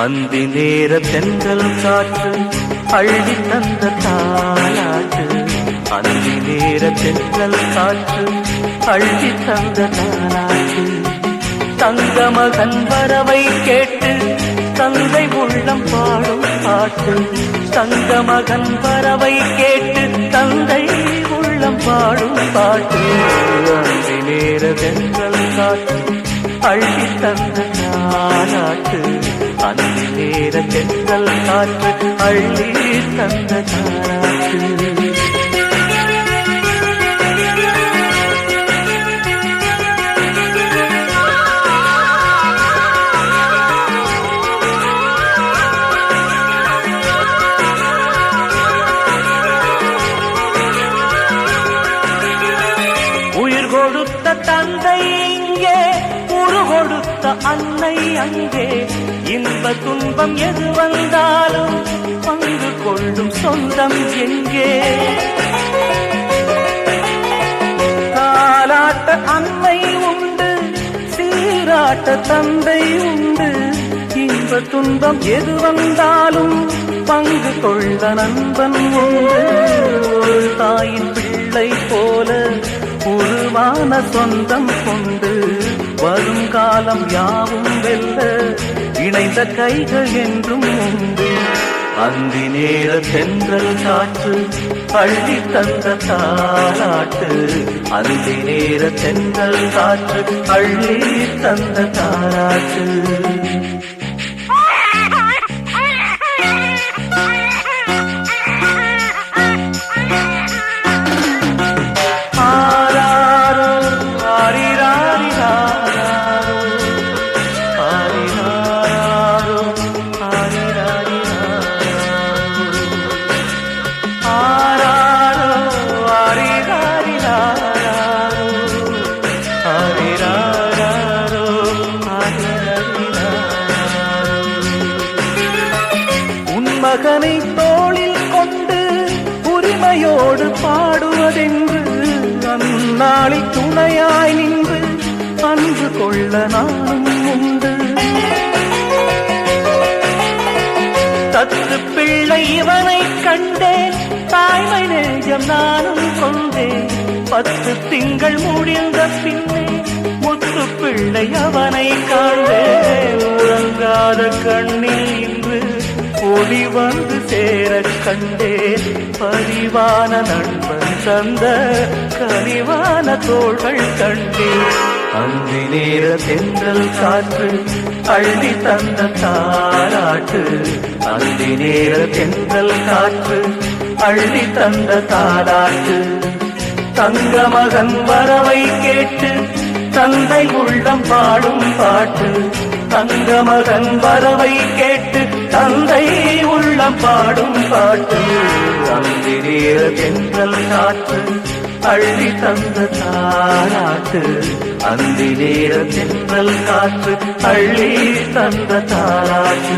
அந்தி நேர தென்றல் காற்று அள்ளி தந்த தாலாட்டு. அந்தி நேர தென்றல் காற்று அள்ளி தந்த தாலாட்டு. தங்க மகன் வரவை கேட்டு தந்தை உள்ளம் பாடும் பாட்டு. தங்க மகன் வரவை கேட்டு தந்தை உள்ளம் பாடும் பாட்டு. அந்தி நேர தென்றல் காற்று அள்ளி தந்த தாலாட்டு. அந்தி நேர தென்றல் காற்று அள்ளி தந்த தாலாட்டு. உயிர் கொடுத்த தந்தை இங்கே, உரு கொடுத்த அன்னை அங்கே. இன்ப துன்பம் எது வந்தாலும் பங்கு கொள்ளும் சொந்தம் எங்கே? தாலாட்ட அன்னை உண்டு, சீராட்ட தந்தை உண்டு. இன்ப துன்பம் எது வந்தாலும் பங்கு கொள்ள நண்பன் உண்டு. ஒரு தாயின் பிள்ளை போல உருவான சொந்தம் கொண்டு வருங்காலம் யாவும் வெல்ல இணைந்த கைகள் என்றும் உண்டு. அந்தி நேர தென்றல் காற்று அள்ளி தந்த தாலாட்டு. அந்தி நேர தென்றல் காற்று அள்ளி தந்த தாலாட்டு. மகனை தோளில் கொண்டு உரிமையோடு பாடுவதென்று அந்நாளில் துணையாய் நின்று அன்பு கொள்ள நானும் உண்டு. தத்து பிள்ளை இவனை கண்டேன், தாய்மை நெஞ்சம் நானும் கொண்டேன். 10 திங்கள் முடிந்த பின்னே முத்து பிள்ளை அவனை காண்டேன். உறங்காத கண்ணில் இன்று ஒளி வந்து சேர கண்டேன். பரிவான நண்பன் தந்த கனிவான தோள்கள் கண்டேன். அந்தி நேர தென்றல் காற்று அள்ளி தந்த தாலாட்டு. அந்தி நேர தென்றல் காற்று அள்ளி தந்த தாலாட்டு. தங்க மகன் வரவை கேட்டு தந்தை உள்ளம் பாடும் பாட்டு. தங்க மகன் வரவை கேட்டு தந்தை உள்ளம் பாடும் பாட்டு. அந்தி நேர தென்றல் காற்று அள்ளி தந்த தாலாட்டு. அந்தி நேர தென்றல் காற்று அள்ளி தந்த தாலாட்டு.